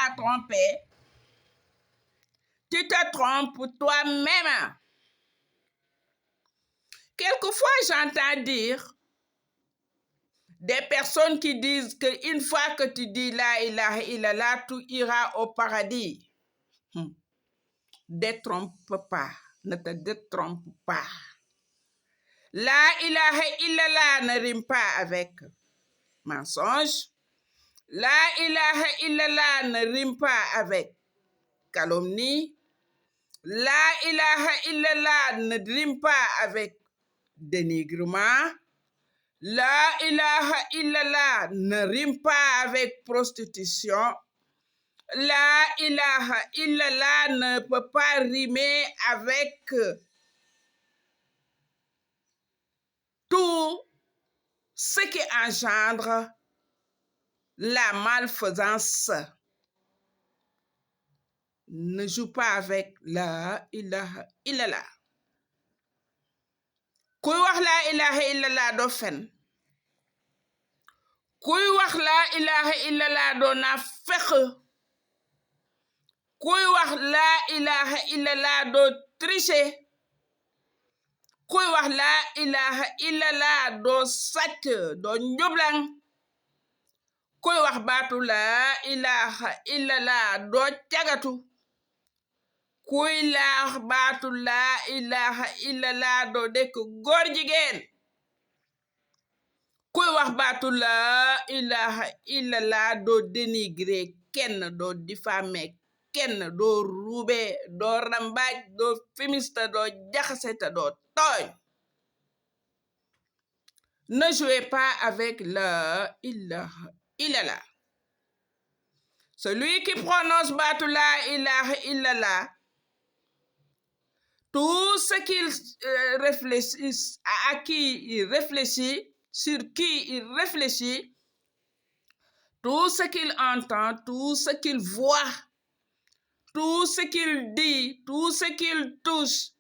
pas trompé. Tu te trompes toi-même. Quelquefois, j'entends dire des personnes qui disent qu'une fois que tu dis la ilaha illallah, tu iras au paradis. Détrompe pas, ne te détrompe pas. La ilaha illallah ne rime pas avec mensonge. La ilaha illallah ne rime pas avec calomnie. La ilaha illallah ne rime pas avec dénigrement. La ilaha illallah ne rime pas avec prostitution. La ilaha illallah ne peut pas rimer avec tout ce qui engendre la malfaisance. Ne joue pas avec la ilaha illallah. Kuy wax la ilaha illallah doo fen. Kuy wax la ilaha illallah doo naafeq. Kuy wax la ilaha illallah doo tricher. Kuy wax la ilaha illallah doo sàcc doo njublang. Kuy wax baatu la ilaha illallah doo cagatu. Kuy laax baatu la ilaha illallah doo dekk góor jigéen. Kuy wax baatu la ilaha illallah doo dénigrer kenn, doo diffamer kenn, doo ruube, doo rambaaj, doo fimiste, doo jaxase te doo tooñ. Ne jouez pas avec la ilaha illallah. Celui qui prononce baatu la ilaha illallah, tout ce qu'il réfléchit, à qui il réfléchit, sur qui il réfléchit, tout ce qu'il entend, tout ce qu'il voit, tout ce qu'il dit, tout ce qu'il touche,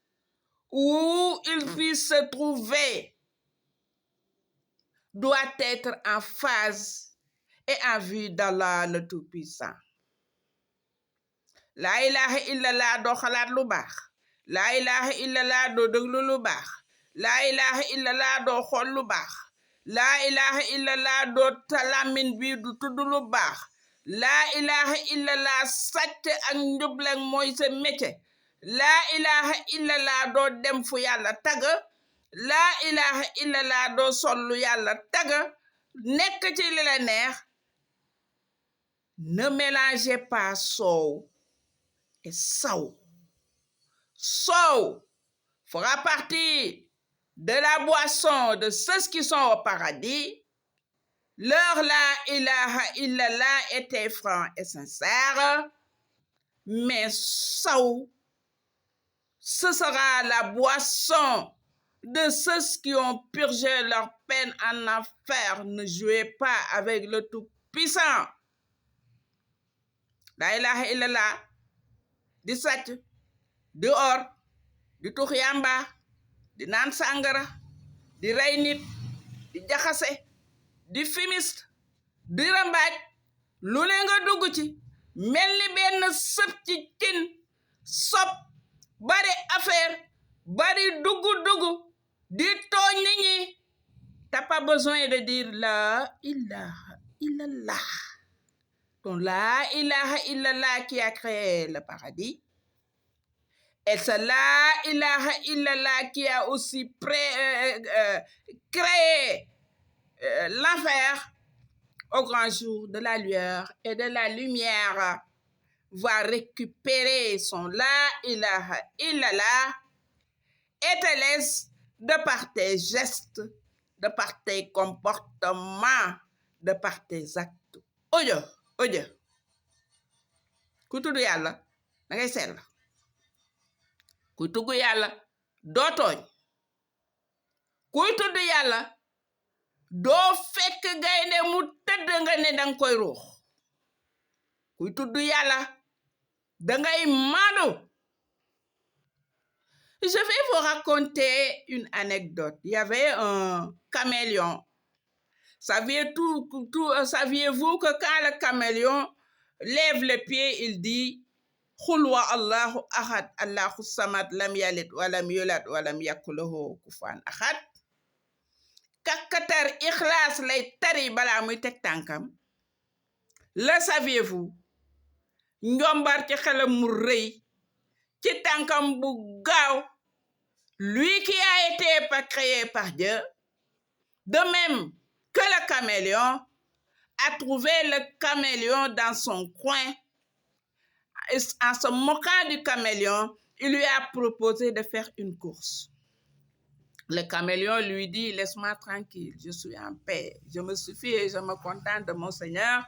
où il puisse se trouver, doit être en phase et en vue d'Allah le Tout-Puissant. La ilaha illallah doo xalaat lu baax. La ilaha illallah doo déglu lu baax. La ilaha illallah doo xool lu baax. La ilaha illallah doo talamin bi du tudd lu baax. La ilaha illallah sàcc ak njublang mooy sa métier. La ilaha illallah doo dem fu yàlla tagg. La ilaha illallah doo sol lu yàlla tagg. Nekk ci li la neex. Ne mélangez pas soow et saw. Sow fera partie de la boisson de ceux qui sont au paradis. Leur la ilaha illallah était franc et sincère. Mais saw, ce sera la boisson de ceux qui ont purgé leur peine en enfer. Ne jouez pas avec le Tout-Puissant. La ilaha illallah di sàcc, di or, di tux yamba, di naan sàngara, di rey nit, di jaxase, di fimiste, di rambaaj, lu ne nga dugg ci, mel ni benn sëb ci cin, sob, bari affaire, bari dugg, di tooñ nit ñi. T'as pas besoin de dire la ilaha illallah. Donc la ilaha illallah qui a créé le paradis. Et c'est la ilaha illallah qui a aussi créé l'enfer. Au grand jour de la lueur et de la lumière, va récupérer son la ilaha illallah et te laisse de par tes gestes, de par tes comportements, de par tes actes. Ojo ku tudd yàlla da ngay sell. Kuy tudd yàlla doo tooñ. Kuy tudd yàlla doo fekk gaynde mu tëdd nga ne danga koy ruux. Kuy tudd yàlla dangay maandu. Je vais vous raconter une anecdote. Il y avait un caméléon. Saviez-vous que quand le caméléon lève le pied, il dit Qul huwa Allahu ahad, Allahu samad, lam yalid walam yulad walam yakul lahu kufuwan ahad. Kakatar ikhlas lay tari bala muy tek tànkam. Le saviez-vous? Njombar ci xelam mu rëy ci tànkam bu gaaw, lui qui a été créé par Dieu, de même que le caméléon, a trouvé le caméléon dans son coin. En se moquant du caméléon, il lui a proposé de faire une course. Le caméléon lui dit, laisse-moi tranquille, je suis en paix, je me suffis et je me contente de mon Seigneur.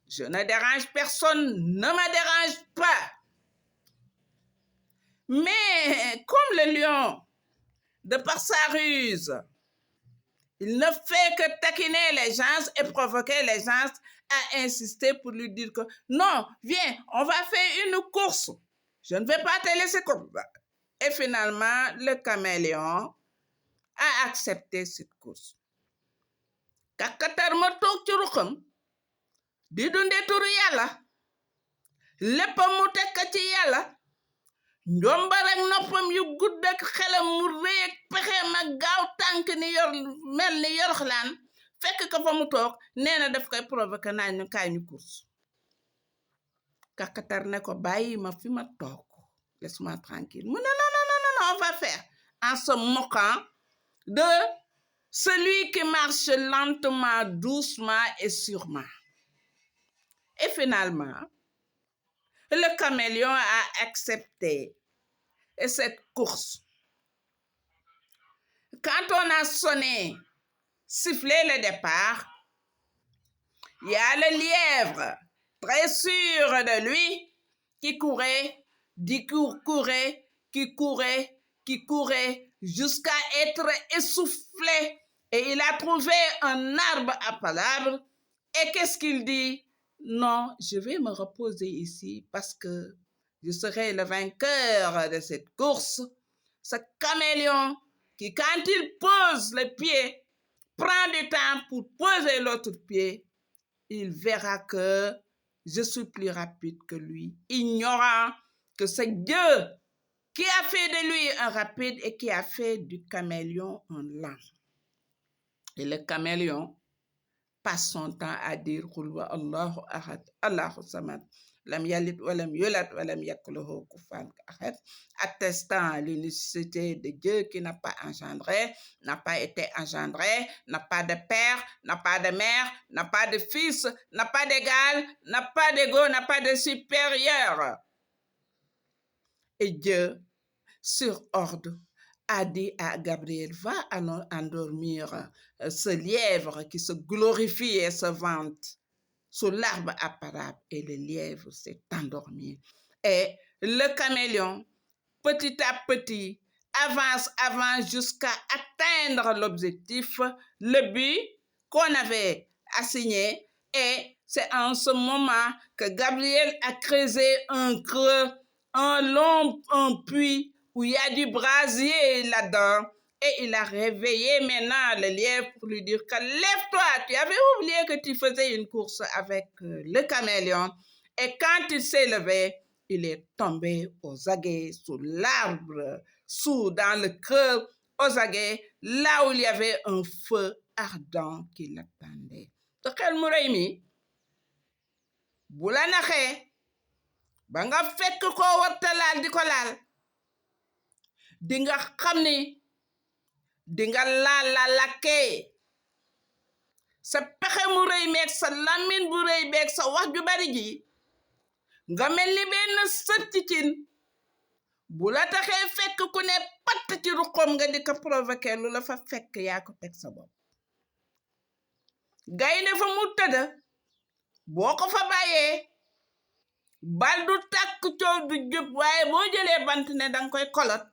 Je ne dérange personne, ne me dérange pas. Mais comme le lion, de par sa ruse, il ne fait que taquiner les gens et provoquer les gens à insister pour lui dire que non, viens, on va faire une course. Je ne vais pas te laisser comme ça. Et finalement, le caméléon a accepté cette course. Kakatar ma toog ci ruxam di dundee turu yàlla lépp mu tekk ci yàlla njombar ak noppam yu gudd ak xelam mu rëy ak pexeem ak gaaw tànk ni yor mel ni yoroxlaan fekk ko fa mu toog nee na daf koy provoqué naa ñu kaay ñu course. Kakatar ne ko bàyyi ma fi ma toog, laisse-moi tranquille. Mu ne non, on va faire, en se moquant de celui qui marche lentement, doucement et sûrement. Et finalement, le caméléon a accepté cette course. Quand on a sonné, sifflé le départ, il y a le lièvre, très sûr de lui, qui courait, qui courait, jusqu'à être essoufflé. Et il a trouvé un arbre à palabres. Et qu'est-ce qu'il dit? Non, je vais me reposer ici parce que je serai le vainqueur de cette course. Ce caméléon qui, quand il pose le pied, prend du temps pour poser l'autre pied, il verra que je suis plus rapide que lui, ignorant que c'est Dieu qui a fait de lui un rapide et qui a fait du caméléon un lent. Et le caméléon passe son temps à dire Qul huwa Allahu ahad, Allahu samad, lam yalid walam yulad walam yakul lahu kufuwan ahad, attestant l'unicité de Dieu qui n'a pas engendré, n'a pas été engendré, n'a pas de père, n'a pas de mère, n'a pas de fils, n'a pas d'égal, n'a pas d'égaux, n'a pas de supérieur. Et Dieu, sur ordre, a dit à Gabriel, va endormir ce lièvre qui se glorifie et se vante sous l'arbre à palabres. Et le lièvre s'est endormi. Et le caméléon, petit à petit, avance jusqu'à atteindre l'objectif, le but qu'on avait assigné. Et c'est en ce moment que Gabriel a creusé un creux, un puits, où il y a du brasier là-dedans. Et il a réveillé maintenant le lièvre pour lui dire que lève-toi, tu avais oublié que tu faisais une course avec le caméléon. Et quand il s'est levé, il est tombé aux aguets sous l'arbre, dans le creux, aux aguets, là où il y avait un feu ardent qui l'attendait. te xel mu rëy mi bu la naxee ba nga fekk koo warta laal di ko laal, di nga xam ni di nga laal la lakkee. sa pexe mu rëy meeg sa lamine bu rëy beeg sa wax ju bari ji nga mel ni benn sët ci cin bu la taxee fekk ku ne patt ci ruqom nga di ko provoqué, lu la fa fekk yaa ko teg sa bopp. gaynde fa mu tëdd boo ko fa bàyyee bal du tàkk coow du jub, waaye boo jëlee bant ne danga koy kolot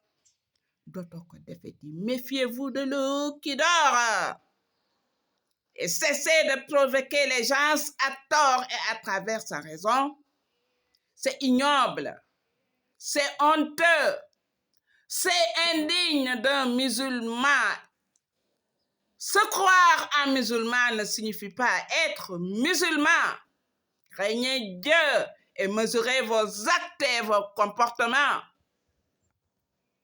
dootoo ko defeti. Méfiez-vous de l'eau qui dort et cessez de provoquer les gens à tort et à travers sa raison. C'est ignoble, c'est honteux, c'est indigne d'un musulman. Se croire un musulman ne signifie pas être musulman. Craignez Dieu et mesurez vos actes et vos comportements.